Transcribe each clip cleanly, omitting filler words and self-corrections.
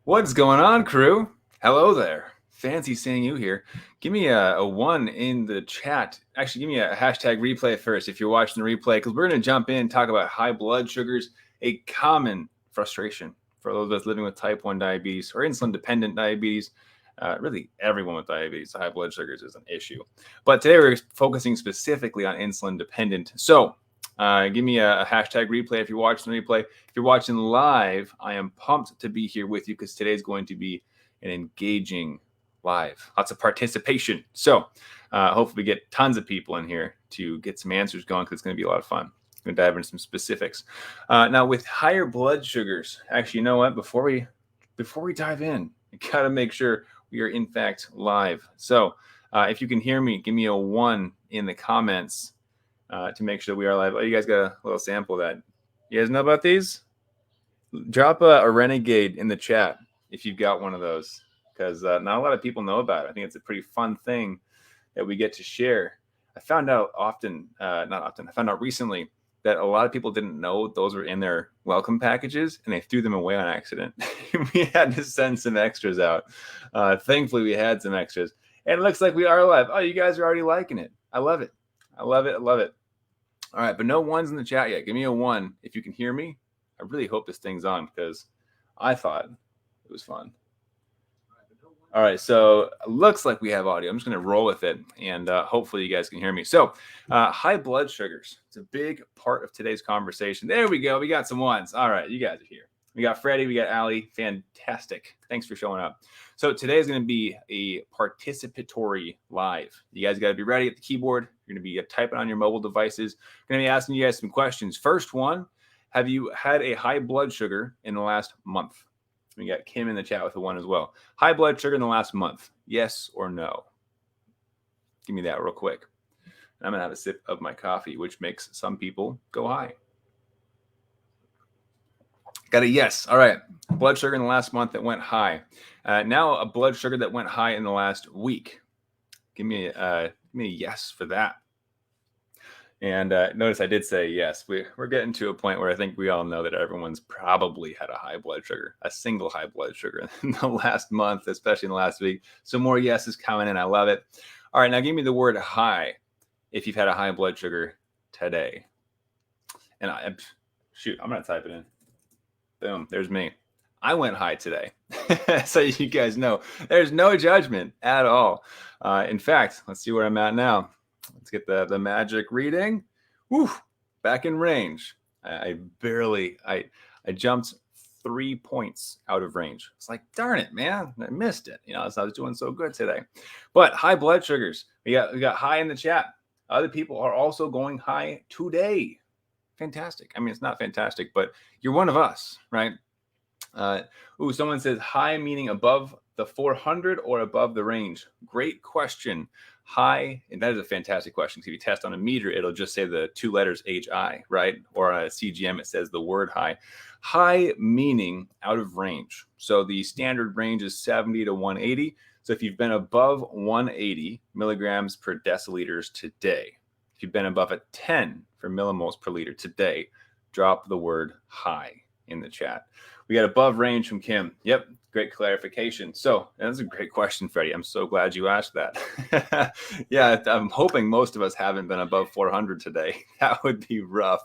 What's going on, crew? Hello there. Fancy seeing you here. Give me a one in the chat. Actually, give me a hashtag replay first if you're watching the replay, because we're going to jump in and talk about high blood sugars, a common frustration for those of us living with type 1 diabetes or insulin-dependent diabetes. Really, everyone with diabetes, high blood sugars is an issue. But today we're focusing specifically on insulin-dependent. So give me a hashtag replay if you're watching the replay. If you're watching live, I am pumped to be here with you because today's going to be an engaging live. Lots of participation. So hopefully we get tons of people in here to get some answers going because it's going to be a lot of fun. I'm going to dive into some specifics. Now with higher blood sugars, actually, you know what? Before we dive in, you got to make sure we are in fact live. So if you can hear me, give me a 1 in the comments. To make sure we are live. Oh, you guys got a little sample of that. You guys know about these? Drop a renegade in the chat if you've got one of those, because not a lot of people know about it. I think it's a pretty fun thing that we get to share. I found out I found out recently that a lot of people didn't know those were in their welcome packages, and they threw them away on accident. We had to send some extras out. Thankfully, we had some extras, and it looks like we are live. Oh, you guys are already liking it. I love it. I love it. I love it. All right, but no ones in the chat yet. Give me a 1 if you can hear me. I really hope this thing's on because I thought it was fun. All right, so it looks like we have audio. I'm just going to roll with it, and hopefully you guys can hear me. So high blood sugars. It's a big part of today's conversation. There we go. We got some ones. All right, you guys are here. We got Freddie. We got Ali. Fantastic. Thanks for showing up. So today is going to be a participatory live. You guys got to be ready at the keyboard. You're going to be typing on your mobile devices. I'm going to be asking you guys some questions. First one, have you had a high blood sugar in the last month? We got Kim in the chat with a 1 as well. High blood sugar in the last month, yes or no? Give me that real quick. And I'm going to have a sip of my coffee, which makes some people go high. Got a yes. All right. Blood sugar in the last month that went high. Now a blood sugar that went high in the last week. Give me a yes for that. And notice I did say yes. We're getting to a point where I think we all know that everyone's probably had a high blood sugar, a single high blood sugar in the last month, especially in the last week. So more yeses coming in. I love it. All right. Now give me the word high if you've had a high blood sugar today. And I'm going to type it in. Boom, there's me. I went high today. So you guys know there's no judgment at all. In fact, let's see where I'm at now. Let's get the magic reading. Woo, back in range. I jumped 3 points out of range. It's like, darn it, man, I missed it. I was doing so good today. But high blood sugars, we got high in the chat. Other people are also going high today. Fantastic. I mean, it's not fantastic, but you're one of us, right? Someone says high meaning above the 400 or above the range. Great question. High, and that is a fantastic question. If you test on a meter, it'll just say the 2 letters HI, right? Or on a CGM, it says the word high. High meaning out of range. So the standard range is 70 to 180. So if you've been above 180 milligrams per deciliters today, if you've been above a 10 for millimoles per liter today, drop the word high in the chat. We got above range from Kim. Yep, great clarification. So that's a great question, Freddie. I'm so glad you asked that. Yeah, I'm hoping most of us haven't been above 400 today. That would be rough.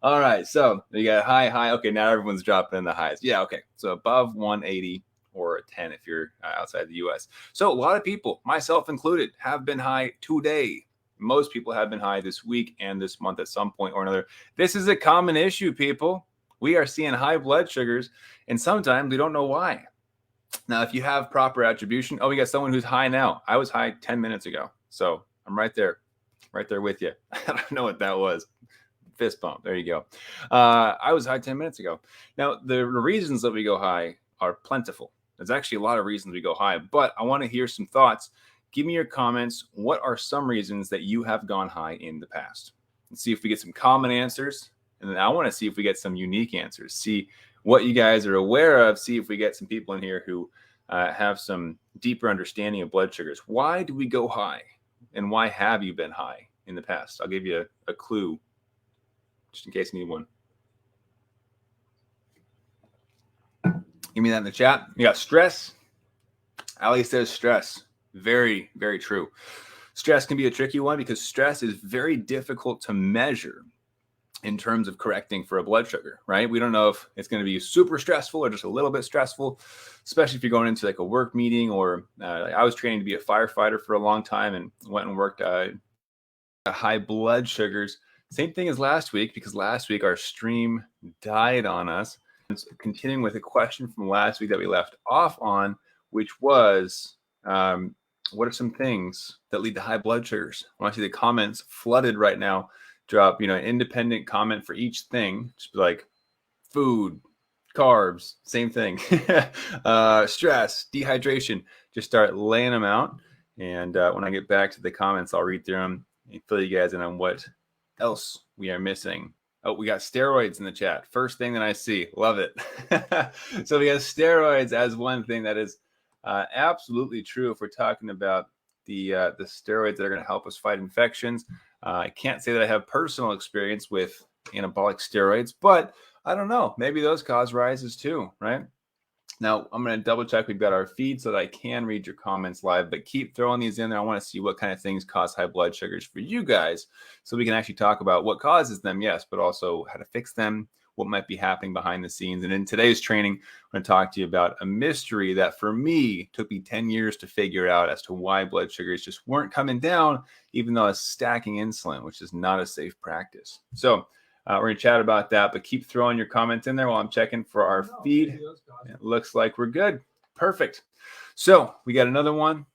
All right, so you got high. Okay, now everyone's dropping in the highs. Yeah, okay. So above 180 or a 10 if you're outside the U.S. So a lot of people, myself included, have been high today. Most people have been high this week and this month at some point or another. This is a common issue, people. We are seeing high blood sugars, and sometimes we don't know why. Now, if you have proper attribution, we got someone who's high now. I was high 10 minutes ago, so I'm right there with you. I don't know what that was. Fist bump. There you go. I was high 10 minutes ago. Now, the reasons that we go high are plentiful. There's actually a lot of reasons we go high, but I want to hear some thoughts. Give me your comments. What are some reasons that you have gone high in the past? Let's see if we get some common answers. And then I want to see if we get some unique answers. See what you guys are aware of. See if we get some people in here who have some deeper understanding of blood sugars. Why do we go high? And why have you been high in the past? I'll give you a clue just in case you need one. Give me that in the chat. You got stress. Ali says stress. Very, very true. Stress can be a tricky one because stress is very difficult to measure in terms of correcting for a blood sugar, right? We don't know if it's going to be super stressful or just a little bit stressful, especially if you're going into like a work meeting or I was training to be a firefighter for a long time and went and worked high blood sugars. Same thing as last week, because last week our stream died on us. Continuing with a question from last week that we left off on, which was, what are some things that lead to high blood sugars? I want to see the comments flooded right now. Drop, an independent comment for each thing. Just be like food, carbs, same thing. Stress, dehydration. Just start laying them out. And when I get back to the comments, I'll read through them and fill you guys in on what else we are missing. Oh, we got steroids in the chat. First thing that I see. Love it. So we got steroids as one thing that is absolutely true if we're talking about the steroids that are going to help us fight infections. I can't say that I have personal experience with anabolic steroids, but I don't know. Maybe those cause rises too, right? Now, I'm going to double check we've got our feed so that I can read your comments live, but keep throwing these in there. I want to see what kind of things cause high blood sugars for you guys so we can actually talk about what causes them, yes, but also how to fix them, what might be happening behind the scenes. And in today's training, I'm going to talk to you about a mystery that for me took me 10 years to figure out as to why blood sugars just weren't coming down, even though I was stacking insulin, which is not a safe practice. So we're going to chat about that, but keep throwing your comments in there while I'm checking for our feed. It looks like we're good. Perfect. So we got another one.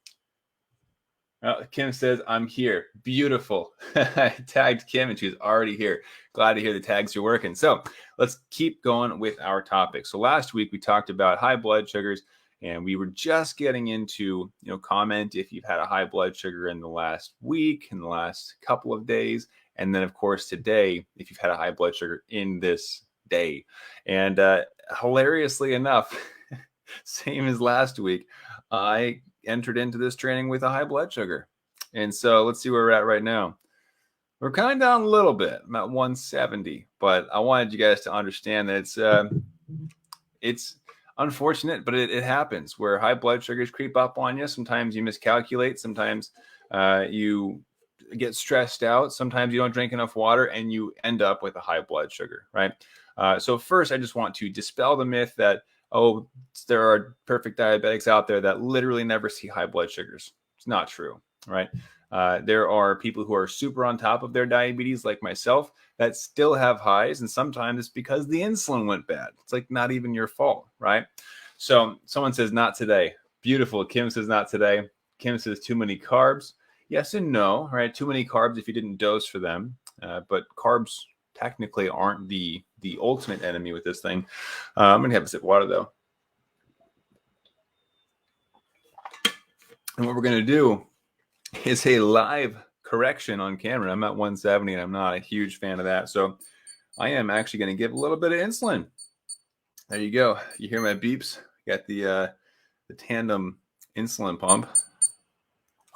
Kim says, I'm here. Beautiful. I tagged Kim and she's already here. Glad to hear the tags are working. So let's keep going with our topic. So last week we talked about high blood sugars and we were just getting into, comment if you've had a high blood sugar in the last week, in the last couple of days. And then, of course, today, if you've had a high blood sugar in this day. And hilariously enough, same as last week, I entered into this training with a high blood sugar. And so let's see where we're at right now. We're kind of down a little bit. I'm at 170. But I wanted you guys to understand that it's unfortunate, but it happens where high blood sugars creep up on you. Sometimes you miscalculate. Sometimes you get stressed out. Sometimes you don't drink enough water and you end up with a high blood sugar, right? So first, I just want to dispel the myth that, there are perfect diabetics out there that literally never see high blood sugars. It's not true, right? There are people who are super on top of their diabetes, like myself, that still have highs. And sometimes it's because the insulin went bad. It's like not even your fault, right? So someone says, not today. Beautiful. Kim says, not today. Kim says, too many carbs. Yes and no, right? Too many carbs if you didn't dose for them. But carbs technically aren't the ultimate enemy with this thing. I'm going to have a sip of water, though. And what we're going to do is a live correction on camera. I'm at 170, and I'm not a huge fan of that. So I am actually going to give a little bit of insulin. There you go. You hear my beeps? Got the tandem insulin pump.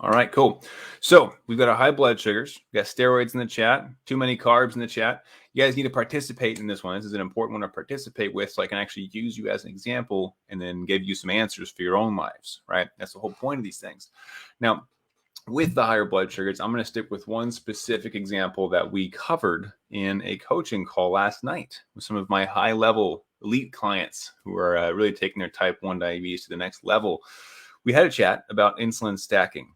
All right, cool. So we've got our high blood sugars. We got steroids in the chat. Too many carbs in the chat. You guys need to participate in this one. This is an important one to participate with so I can actually use you as an example and then give you some answers for your own lives, right? That's the whole point of these things. Now, with the higher blood sugars, I'm going to stick with one specific example that we covered in a coaching call last night with some of my high-level elite clients who are really taking their type 1 diabetes to the next level. We had a chat about insulin stacking.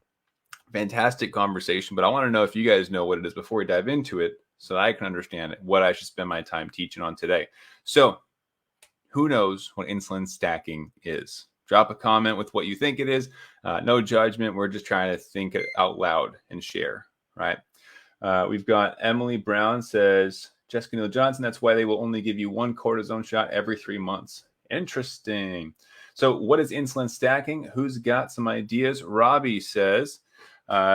Fantastic conversation, but I want to know if you guys know what it is before we dive into it so I can understand what I should spend my time teaching on today. So who knows what insulin stacking is? Drop a comment with what you think it is. No judgment. We're just trying to think it out loud and share, right? We've got Emily Brown says, Jessica Neal Johnson, that's why they will only give you one cortisone shot every 3 months. Interesting. So what is insulin stacking? Who's got some ideas? Robbie says,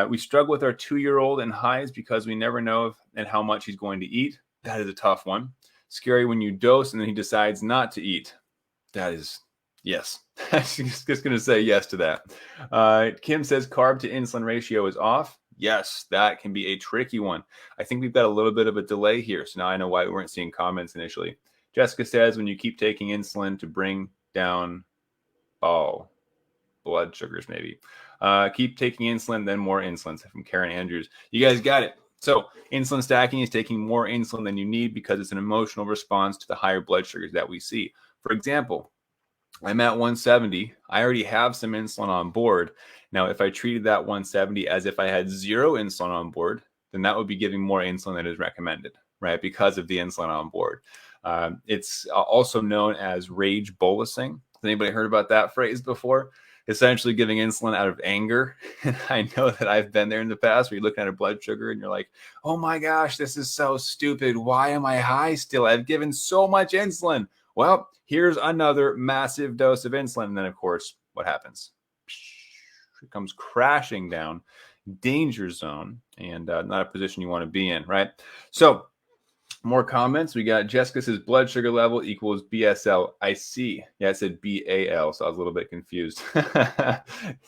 we struggle with our 2-year-old and highs because we never know if and how much he's going to eat. That is a tough one. Scary when you dose and then he decides not to eat. That is, yes. I'm just going to say yes to that. Kim says carb to insulin ratio is off. Yes, that can be a tricky one. I think we've got a little bit of a delay here. So now I know why we weren't seeing comments initially. Jessica says when you keep taking insulin to bring down blood sugars, maybe. Keep taking insulin, then more insulin. From Karen Andrews. You guys got it. So insulin stacking is taking more insulin than you need because it's an emotional response to the higher blood sugars that we see. For example, I'm at 170. I already have some insulin on board. Now, if I treated that 170 as if I had zero insulin on board, then that would be giving more insulin than is recommended, right? Because of the insulin on board. It's also known as rage bolusing. Has anybody heard about that phrase before? Essentially giving insulin out of anger. And I know that I've been there in the past where you're looking at a blood sugar and you're like, oh my gosh, this is so stupid. Why am I high still? I've given so much insulin. Well, here's another massive dose of insulin. And then, of course, what happens? It comes crashing down, danger zone, and not a position you want to be in, right? So more comments. We got Jessica says blood sugar level equals BSL. I see. Yeah, it said BAL, so I was a little bit confused.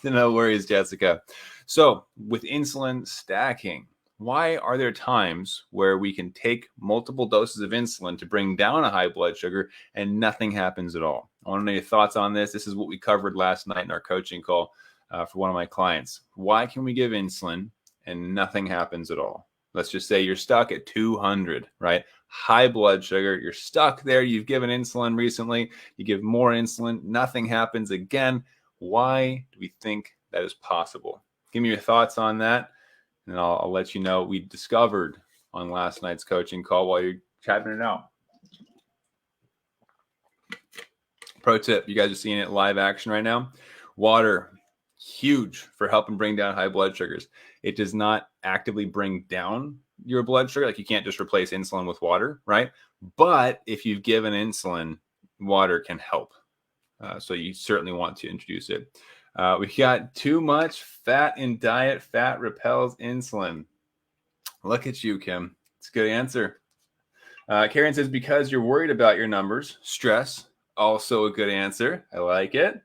No worries, Jessica. So with insulin stacking, why are there times where we can take multiple doses of insulin to bring down a high blood sugar and nothing happens at all? I want to know your thoughts on this. This is what we covered last night in our coaching call for one of my clients. Why can we give insulin and nothing happens at all? Let's just say you're stuck at 200, right? High blood sugar. You're stuck there. You've given insulin recently. You give more insulin. Nothing happens again. Why do we think that is possible? Give me your thoughts on that, and I'll let you know what we discovered on last night's coaching call while you're chatting it out. Pro tip, you guys are seeing it live action right now. Water, huge for helping bring down high blood sugars. It does not actively bring down your blood sugar. Like you can't just replace insulin with water, right? But if you've given insulin, water can help. So you certainly want to introduce it. We got too much fat in diet. Fat repels insulin. Look at you, Kim. It's a good answer. Karen says, because you're worried about your numbers. Stress, also a good answer. I like it.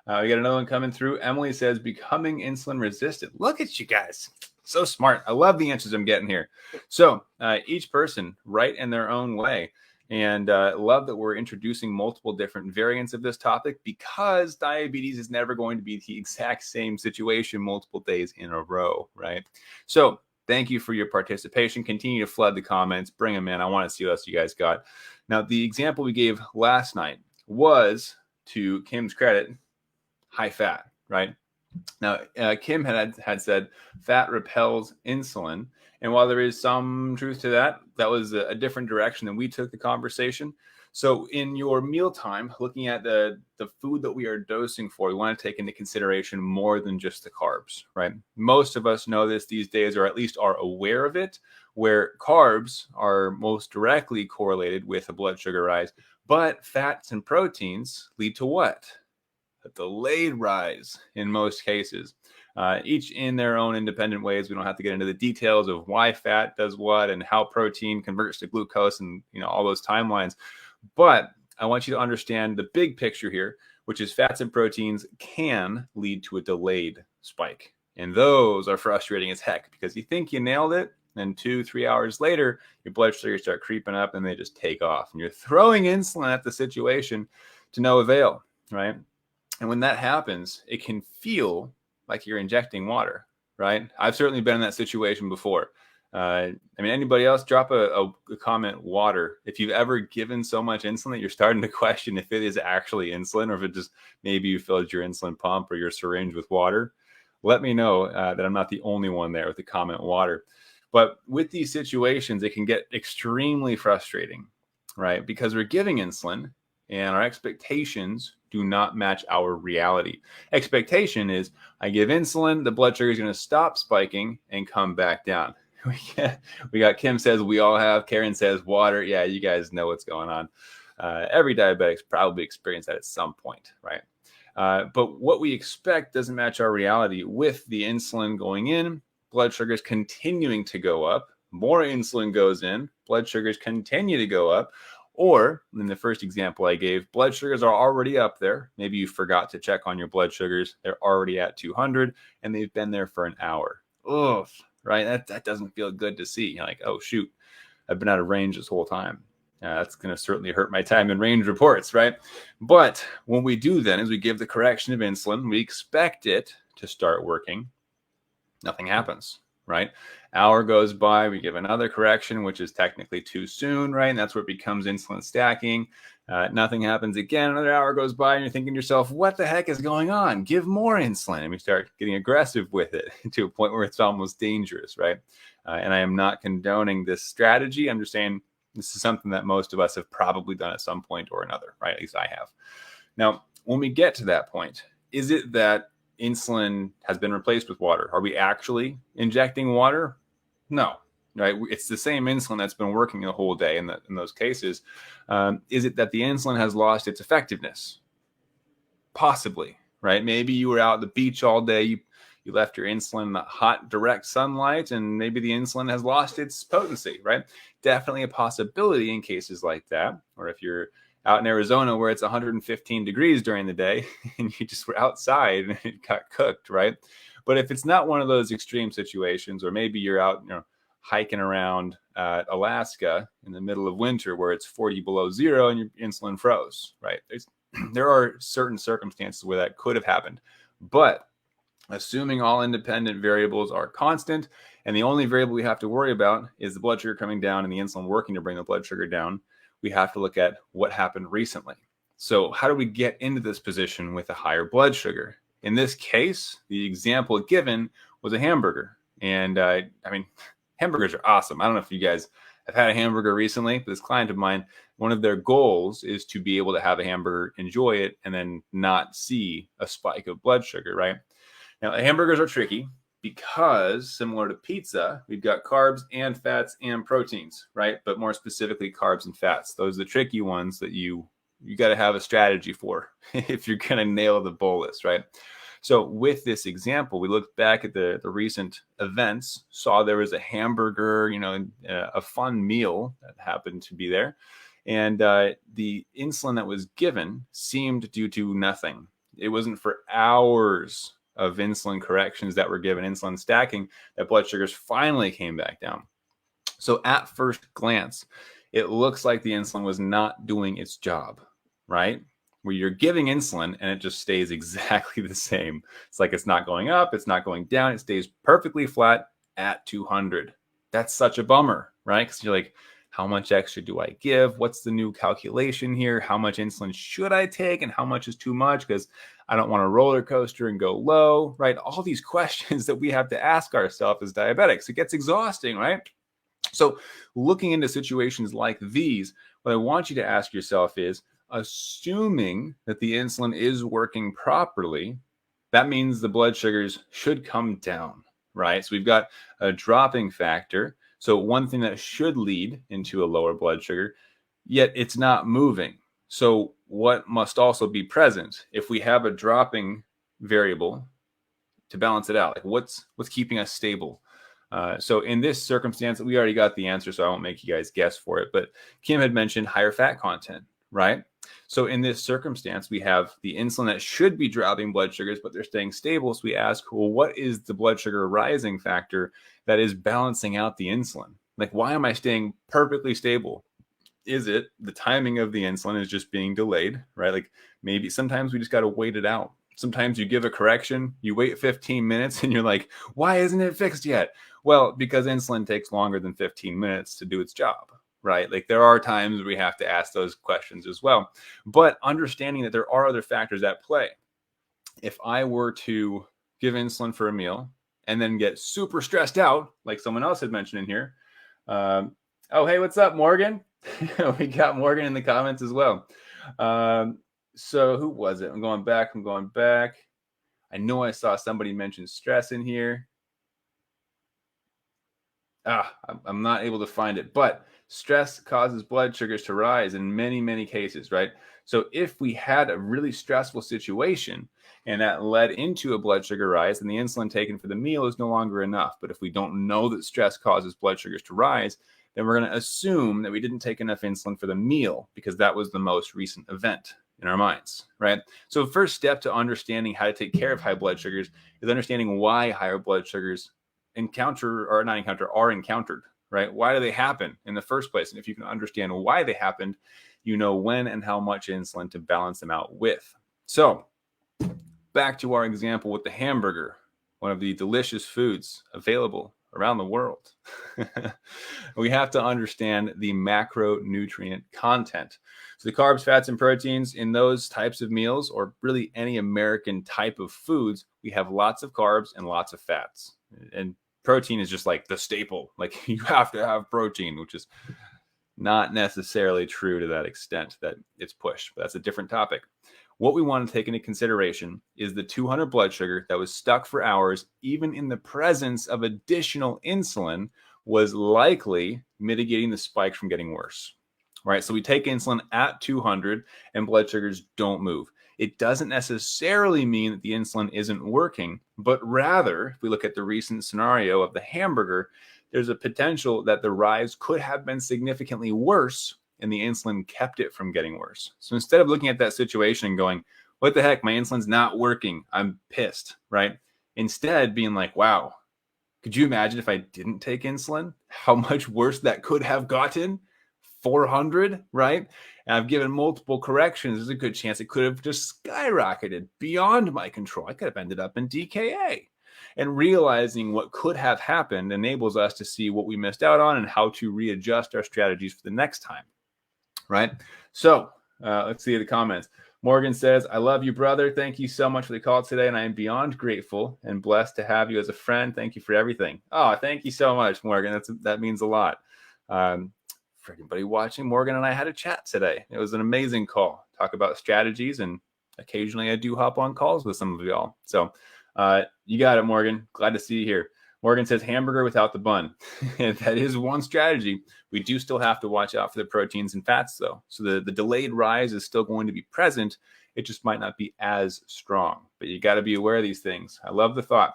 We got another one coming through. Emily says, becoming insulin resistant. Look at you guys. So smart. I love the answers I'm getting here. So each person right in their own way. And love that we're introducing multiple different variants of this topic because diabetes is never going to be the exact same situation multiple days in a row, right? So thank you for your participation. Continue to flood the comments. Bring them in. I want to see what else you guys got. Now, the example we gave last night was, to Kim's credit, high fat, right? Now, Kim had said fat repels insulin. And while there is some truth to that, that was a different direction than we took the conversation. So in your mealtime, looking at the food that we are dosing for, we want to take into consideration more than just the carbs, right? Most of us know this these days, or at least are aware of it, where carbs are most directly correlated with a blood sugar rise, but fats and proteins lead to what? A delayed rise in most cases. Each in their own independent ways. We don't have to get into the details of why fat does what and how protein converts to glucose and all those timelines. But I want you to understand the big picture here, which is fats and proteins can lead to a delayed spike. And those are frustrating as heck because you think you nailed it, and 2-3 hours later, your blood sugars start creeping up and they just take off. And you're throwing insulin at the situation to no avail, right? And when that happens, it can feel like you're injecting water, right? I've certainly been in that situation before. Anybody else, drop a comment, water. If you've ever given so much insulin that you're starting to question if it is actually insulin or if it just maybe you filled your insulin pump or your syringe with water, let me know that I'm not the only one there with the comment water. But with these situations, it can get extremely frustrating, right? Because we're giving insulin and our expectations do not match our reality. Expectation is I give insulin, the blood sugar is going to stop spiking and come back down. We got Kim says we all have. Karen says water. Yeah, you guys know what's going on. Every diabetic's probably experienced that at some point, right? But what we expect doesn't match our reality. With the insulin going in, blood sugars continuing to go up. More insulin goes in, blood sugars continue to go up. Or in the first example I gave, blood sugars are already up there. Maybe you forgot to check on your blood sugars. They're already at 200 and they've been there for an hour. Ugh, right? That doesn't feel good to see. You're like, oh, shoot, I've been out of range this whole time. That's going to certainly hurt my time in range reports, right? But what we do then is we give the correction of insulin. We expect it to start working. Nothing happens, right? Hour goes by, we give another correction, which is technically too soon, right? And that's where it becomes insulin stacking. Nothing happens again. Another hour goes by, and you're thinking to yourself, what the heck is going on? Give more insulin. And we start getting aggressive with it to a point where it's almost dangerous, right? And I am not condoning this strategy. I'm just saying this is something that most of us have probably done at some point or another, right? At least I have. Now, when we get to that point, is it that insulin has been replaced with water? Are we actually injecting water? No, right? It's the same insulin that's been working the whole day in those cases. Is it that the insulin has lost its effectiveness? Possibly, right? Maybe you were out at the beach all day. You left your insulin in the hot, direct sunlight, and maybe the insulin has lost its potency, right? Definitely a possibility in cases like that. Or if you're out in Arizona where it's 115 degrees during the day and you just were outside and it got cooked, right? But if it's not one of those extreme situations, or maybe you're out, hiking around Alaska in the middle of winter where it's 40 below zero and your insulin froze, right? There are certain circumstances where that could have happened. But assuming all independent variables are constant, and the only variable we have to worry about is the blood sugar coming down and the insulin working to bring the blood sugar down, we have to look at what happened recently. So how do we get into this position with a higher blood sugar? In this case, the example given was a hamburger. And hamburgers are awesome. I don't know if you guys have had a hamburger recently, but this client of mine, one of their goals is to be able to have a hamburger, enjoy it, and then not see a spike of blood sugar, right? Now, hamburgers are tricky because, similar to pizza, we've got carbs and fats and proteins, right? But more specifically, carbs and fats. Those are the tricky ones that you got to have a strategy for if you're going to nail the bolus, right? So with this example, we looked back at the recent events, saw there was a hamburger, a fun meal that happened to be there. And the insulin that was given seemed due to nothing. It wasn't for hours of insulin corrections that were given, insulin stacking, that blood sugars finally came back down. So at first glance, it looks like the insulin was not doing its job, right? Where you're giving insulin and it just stays exactly the same. It's like it's not going up, it's not going down, it stays perfectly flat at 200. That's such a bummer, right? Because you're like, how much extra do I give? What's the new calculation here? How much insulin should I take and how much is too much? Because I don't want to roller coaster and go low, right? All these questions that we have to ask ourselves as diabetics. It gets exhausting, right? So looking into situations like these, what I want you to ask yourself is, assuming that the insulin is working properly, that means the blood sugars should come down, right? So we've got a dropping factor. So one thing that should lead into a lower blood sugar, yet it's not moving. So what must also be present if we have a dropping variable to balance it out? Like what's keeping us stable? So in this circumstance, we already got the answer, so I won't make you guys guess for it. But Kim had mentioned higher fat content, right? So in this circumstance, we have the insulin that should be dropping blood sugars, but they're staying stable. So we ask, well, what is the blood sugar rising factor that is balancing out the insulin? Like, why am I staying perfectly stable? Is it the timing of the insulin is just being delayed, right? Like maybe sometimes we just got to wait it out. Sometimes you give a correction, you wait 15 minutes and you're like, why isn't it fixed yet? Well, because insulin takes longer than 15 minutes to do its job, right? Like there are times we have to ask those questions as well. But understanding that there are other factors at play. If I were to give insulin for a meal and then get super stressed out, like someone else had mentioned in here. Oh, hey, what's up, Morgan? We got Morgan in the comments as well. So who was it? I'm going back. I know I saw somebody mention stress in here. I'm not able to find it, but stress causes blood sugars to rise in many, many cases, right? So if we had a really stressful situation and that led into a blood sugar rise, then the insulin taken for the meal is no longer enough. But if we don't know that stress causes blood sugars to rise, then we're going to assume that we didn't take enough insulin for the meal because that was the most recent event in our minds, right? So the first step to understanding how to take care of high blood sugars is understanding why higher blood sugars are encountered, right? Why do they happen in the first place? And if you can understand why they happened, you know when and how much insulin to balance them out with. So back to our example with the hamburger, one of the delicious foods available around the world. We have to understand the macronutrient content. So the carbs, fats, and proteins in those types of meals, or really any American type of foods, we have lots of carbs and lots of fats. And protein is just like the staple. Like you have to have protein, which is not necessarily true to that extent that it's pushed, but that's a different topic. What we want to take into consideration is the 200 blood sugar that was stuck for hours, even in the presence of additional insulin, was likely mitigating the spike from getting worse. Right? So we take insulin at 200 and blood sugars don't move. It doesn't necessarily mean that the insulin isn't working, but rather, if we look at the recent scenario of the hamburger, there's a potential that the rise could have been significantly worse and the insulin kept it from getting worse. So instead of looking at that situation and going, what the heck, my insulin's not working, I'm pissed, right? Instead being like, wow, could you imagine if I didn't take insulin, how much worse that could have gotten? 400, right? And I've given multiple corrections. There's a good chance it could have just skyrocketed beyond my control. I could have ended up in DKA. And realizing what could have happened enables us to see what we missed out on and how to readjust our strategies for the next time. Right? So let's see the comments. Morgan says, I love you, brother. Thank you so much for the call today. And I am beyond grateful and blessed to have you as a friend. Thank you for everything. Oh, thank you so much, Morgan. That means a lot. For everybody watching, Morgan and I had a chat today. It was an amazing call. Talk about strategies, and occasionally I do hop on calls with some of y'all. So you got it, Morgan. Glad to see you here. Morgan says hamburger without the bun. That is one strategy. We do still have to watch out for the proteins and fats, though. So the delayed rise is still going to be present. It just might not be as strong. But you got to be aware of these things. I love the thought.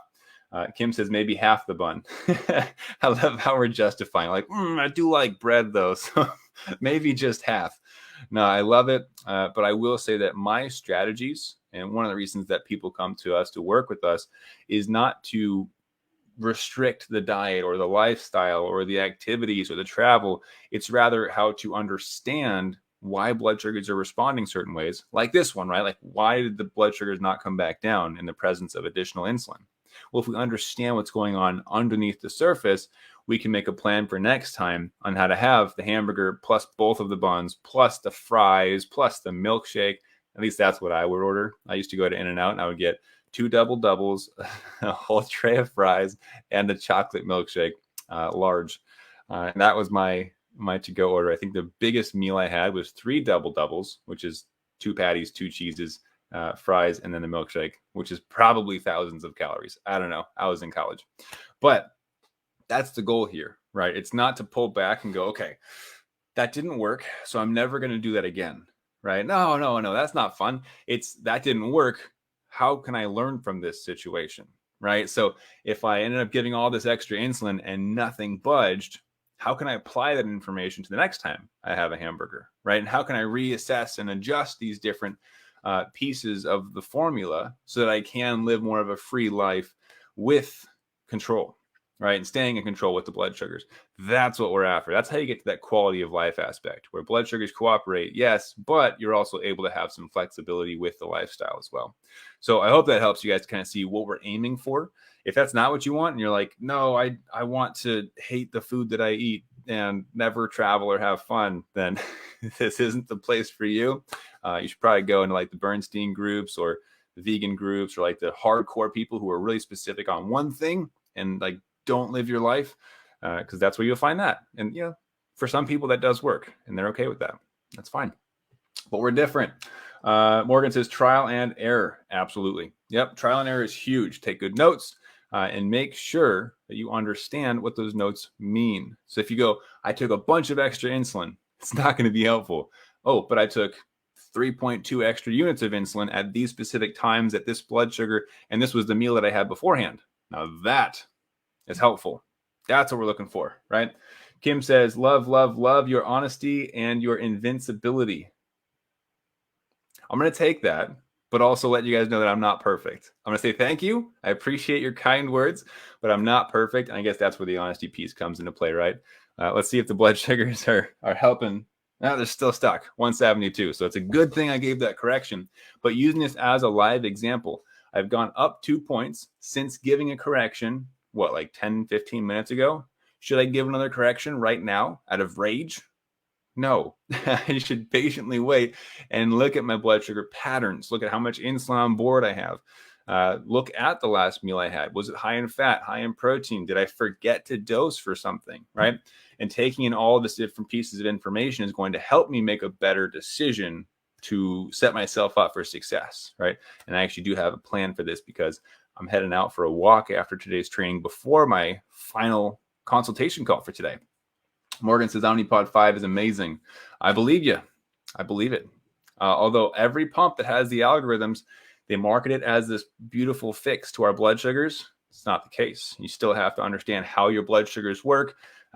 Kim says maybe half the bun. I love how we're justifying. Like, I do like bread, though. So maybe just half. No, I love it. But I will say that my strategies, and one of the reasons that people come to us to work with us, is not to restrict the diet or the lifestyle or the activities or the travel. It's rather how to understand why blood sugars are responding certain ways, like this one, right? Like, why did the blood sugars not come back down in the presence of additional insulin? Well, if we understand what's going on underneath the surface, we can make a plan for next time on how to have the hamburger plus both of the buns, plus the fries, plus the milkshake. At least that's what I would order. I used to go to In-N-Out and I would get 2 double doubles, a whole tray of fries, and a chocolate milkshake, large. And that was my to-go order. I think the biggest meal I had was 3 double doubles, which is 2 patties, 2 cheeses, fries, and then the milkshake, which is probably thousands of calories. I don't know. I was in college. But that's the goal here, right? It's not to pull back and go, okay, that didn't work, so I'm never going to do that again, right? No, that's not fun. It's that didn't work. How can I learn from this situation, right? So if I ended up giving all this extra insulin and nothing budged, how can I apply that information to the next time I have a hamburger, right? And how can I reassess and adjust these different pieces of the formula so that I can live more of a free life with control, right? And staying in control with the blood sugars. That's what we're after. That's how you get to that quality of life aspect where blood sugars cooperate, yes, but you're also able to have some flexibility with the lifestyle as well. So I hope that helps you guys to kind of see what we're aiming for. If that's not what you want and you're like, no, I want to hate the food that I eat and never travel or have fun, then this isn't the place for you. You should probably go into like the Bernstein groups or the vegan groups or like the hardcore people who are really specific on one thing and like don't live your life, because that's where you'll find that. And you know, for some people that does work and they're okay with that. That's fine. But we're different. Morgan says trial and error. Absolutely. Yep. Trial and error is huge. Take good notes and make sure that you understand what those notes mean. So if you go, I took a bunch of extra insulin, it's not going to be helpful. Oh, but I took 3.2 extra units of insulin at these specific times at this blood sugar, and this was the meal that I had beforehand. Now that is helpful. That's what we're looking for, right? Kim says, love, love, love your honesty and your invincibility. I'm going to take that, but also let you guys know that I'm not perfect. I'm going to say thank you. I appreciate your kind words, but I'm not perfect. And I guess that's where the honesty piece comes into play, right? Let's see if the blood sugars are helping. Now they're still stuck, 172. So it's a good thing I gave that correction. But using this as a live example, I've gone up 2 points since giving a correction, like 10, 15 minutes ago? Should I give another correction right now out of rage? No, I should patiently wait and look at my blood sugar patterns. Look at how much insulin on board I have. Look at the last meal I had. Was it high in fat, high in protein? Did I forget to dose for something, right? And taking in all of these different pieces of information is going to help me make a better decision to set myself up for success, right? And I actually do have a plan for this because I'm heading out for a walk after today's training before my final consultation call for today. Morgan says Omnipod 5 is amazing. I believe you. I believe it. Although every pump that has the algorithms, they market it as this beautiful fix to our blood sugars. It's not the case. You still have to understand how your blood sugars work.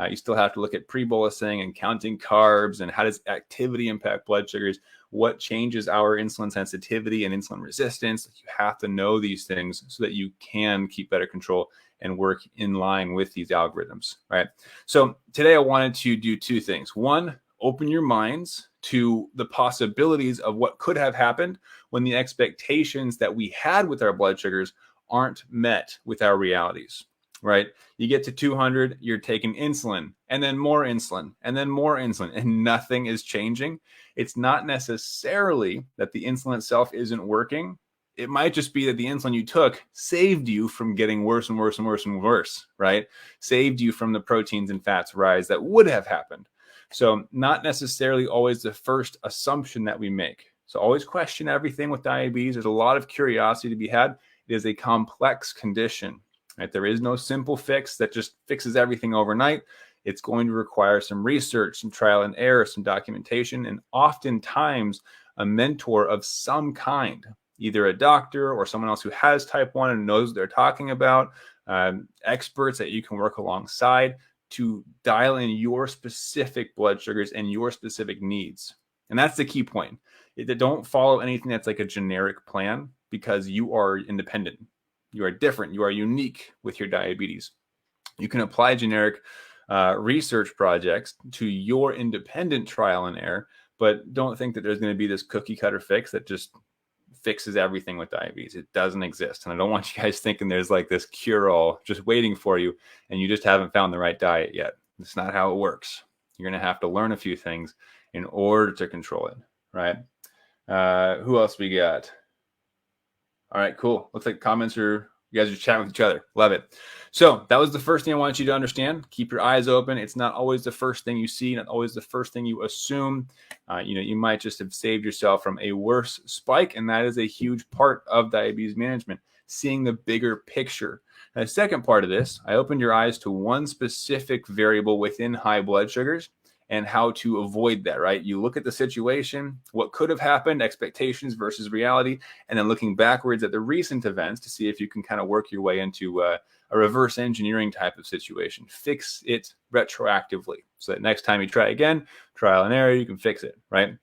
You still have to look at pre-bolusing and counting carbs and how does activity impact blood sugars, what changes our insulin sensitivity and insulin resistance. You have to know these things so that you can keep better control and work in line with these algorithms, right? So today I wanted to do two things. One, open your minds to the possibilities of what could have happened when the expectations that we had with our blood sugars aren't met with our realities, right? You get to 200, you're taking insulin, and then more insulin, and then more insulin, and nothing is changing. It's not necessarily that the insulin itself isn't working. It might just be that the insulin you took saved you from getting worse and worse and worse and worse, right? Saved you from the proteins and fats rise that would have happened. So not necessarily always the first assumption that we make. So always question everything with diabetes. There's a lot of curiosity to be had. It is a complex condition, right? There is no simple fix that just fixes everything overnight. It's going to require some research, some trial and error, some documentation, and oftentimes a mentor of some kind, either a doctor or someone else who has type 1 and knows what they're talking about, experts that you can work alongside to dial in your specific blood sugars and your specific needs. And that's the key point. Don't follow anything that's like a generic plan because you are independent. You are different. You are unique with your diabetes. You can apply generic research projects to your independent trial and error, but don't think that there's going to be this cookie cutter fix that just fixes everything with diabetes. It doesn't exist. And I don't want you guys thinking there's like this cure-all just waiting for you and you just haven't found the right diet yet. It's not how it works. You're going to have to learn a few things in order to control it, right? Who else we got? All right, cool. Looks like comments are, you guys are chatting with each other. Love it. So that was the first thing I want you to understand. Keep your eyes open. It's not always the first thing you see, not always the first thing you assume. You might just have saved yourself from a worse spike, and that is a huge part of diabetes management, seeing the bigger picture. Now, the second part of this, I opened your eyes to one specific variable within high blood sugars and how to avoid that, right? You look at the situation, what could have happened, expectations versus reality, and then looking backwards at the recent events to see if you can kind of work your way into a reverse engineering type of situation. Fix it retroactively so that next time you try again, trial and error, you can fix it, right?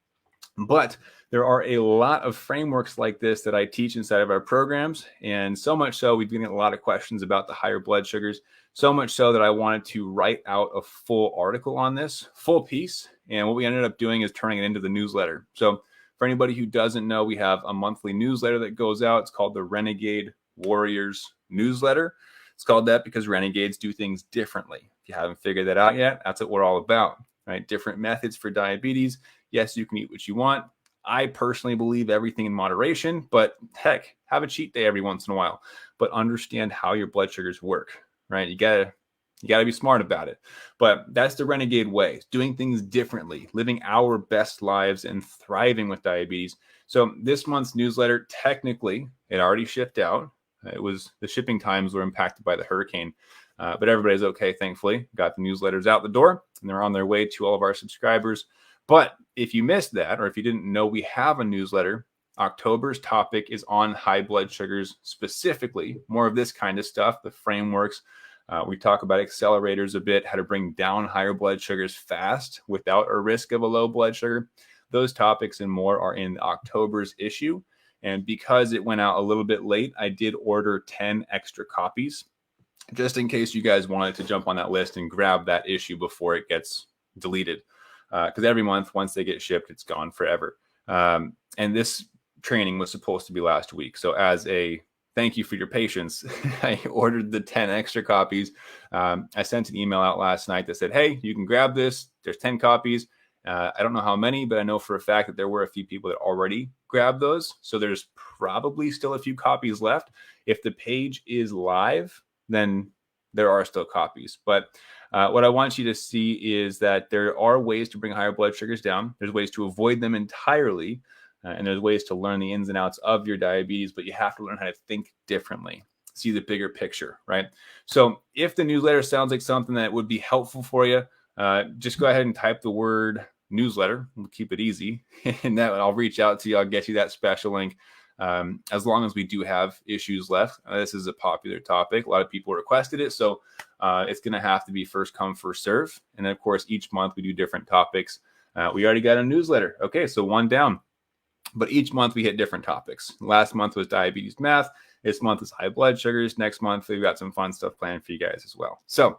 But there are a lot of frameworks like this that I teach inside of our programs. And so much so, we've been getting a lot of questions about the higher blood sugars. So much so that I wanted to write out a full article on this, full piece. And what we ended up doing is turning it into the newsletter. So for anybody who doesn't know, we have a monthly newsletter that goes out. It's called the Renegade Warriors newsletter. It's called that because renegades do things differently. If you haven't figured that out yet, that's what we're all about, right? Different methods for diabetes. Yes, you can eat what you want. I personally believe everything in moderation, but heck, have a cheat day every once in a while, but understand how your blood sugars work, right? You gotta be smart about it. But that's the renegade way, doing things differently, living our best lives and thriving with diabetes. So this month's newsletter, technically, it already shipped out. The shipping times were impacted by the hurricane, but everybody's okay, thankfully. Got the newsletters out the door, and they're on their way to all of our subscribers. But if you missed that, or if you didn't know we have a newsletter, October's topic is on high blood sugars specifically, more of this kind of stuff, the frameworks. We talk about accelerators a bit, how to bring down higher blood sugars fast without a risk of a low blood sugar. Those topics and more are in October's issue. And because it went out a little bit late, I did order 10 extra copies just in case you guys wanted to jump on that list and grab that issue before it gets deleted. Because every month, once they get shipped, it's gone forever. And this training was supposed to be last week. So as a thank you for your patience, I ordered the 10 extra copies. I sent an email out last night that said, hey, you can grab this. There's 10 copies. I don't know how many, but I know for a fact that there were a few people that already grabbed those. So there's probably still a few copies left. If the page is live, then there are still copies. But what I want you to see is that there are ways to bring higher blood sugars down. There's ways to avoid them entirely. And there's ways to learn the ins and outs of your diabetes, but you have to learn how to think differently, see the bigger picture, right? So if the newsletter sounds like something that would be helpful for you, just go ahead and type the word newsletter. We'll keep it easy. And that I'll reach out to you. I'll get you that special link. As long as we do have issues left. This is a popular topic. A lot of people requested it. So it's going to have to be first come, first serve. And then, of course, each month we do different topics. We already got a newsletter. Okay, so one down. But each month we hit different topics. Last month was diabetes math. This month is high blood sugars. Next month, we've got some fun stuff planned for you guys as well. So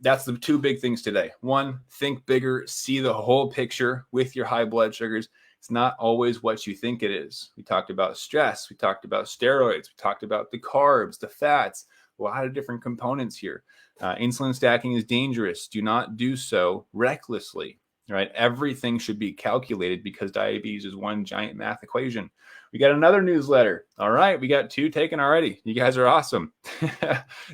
that's the two big things today. One, think bigger, see the whole picture with your high blood sugars. It's not always what you think it is. We talked about stress. We talked about steroids. We talked about the carbs, the fats, a lot of different components here. Insulin stacking is dangerous. Do not do so recklessly, right? Everything should be calculated because diabetes is one giant math equation. We got another newsletter. All right, we got 2 taken already. You guys are awesome.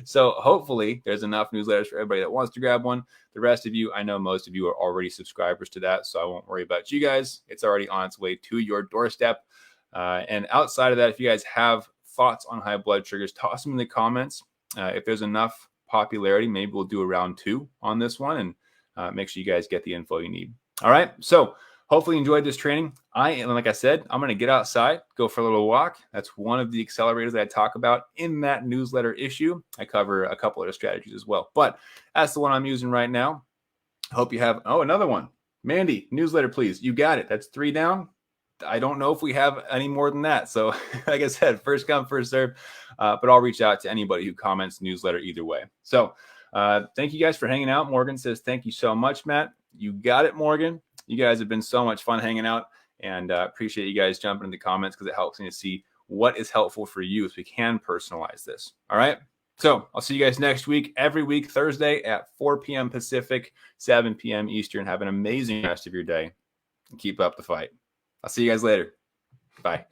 So hopefully there's enough newsletters for everybody that wants to grab one. The rest of you, I know most of you are already subscribers to that, so I won't worry about you guys. It's already on its way to your doorstep. And outside of that, if you guys have thoughts on high blood sugars, toss them in the comments. If there's enough popularity, maybe we'll do a round 2 on this one and make sure you guys get the info you need. All right, so hopefully you enjoyed this training. Like I said, I'm going to get outside, go for a little walk. That's one of the accelerators that I talk about in that newsletter issue. I cover a couple other strategies as well, but that's the one I'm using right now. I hope you have, another one. Mandy, newsletter, please. You got it. That's 3 down. I don't know if we have any more than that. So like I said, first come, first serve, but I'll reach out to anybody who comments newsletter either way. So thank you guys for hanging out. Morgan says, thank you so much, Matt. You got it, Morgan. You guys have been so much fun hanging out, and appreciate you guys jumping in the comments because it helps me to see what is helpful for you so we can personalize this. All right. So I'll see you guys next week, every week, Thursday at 4 p.m. Pacific, 7 p.m. Eastern. Have an amazing rest of your day and keep up the fight. I'll see you guys later. Bye.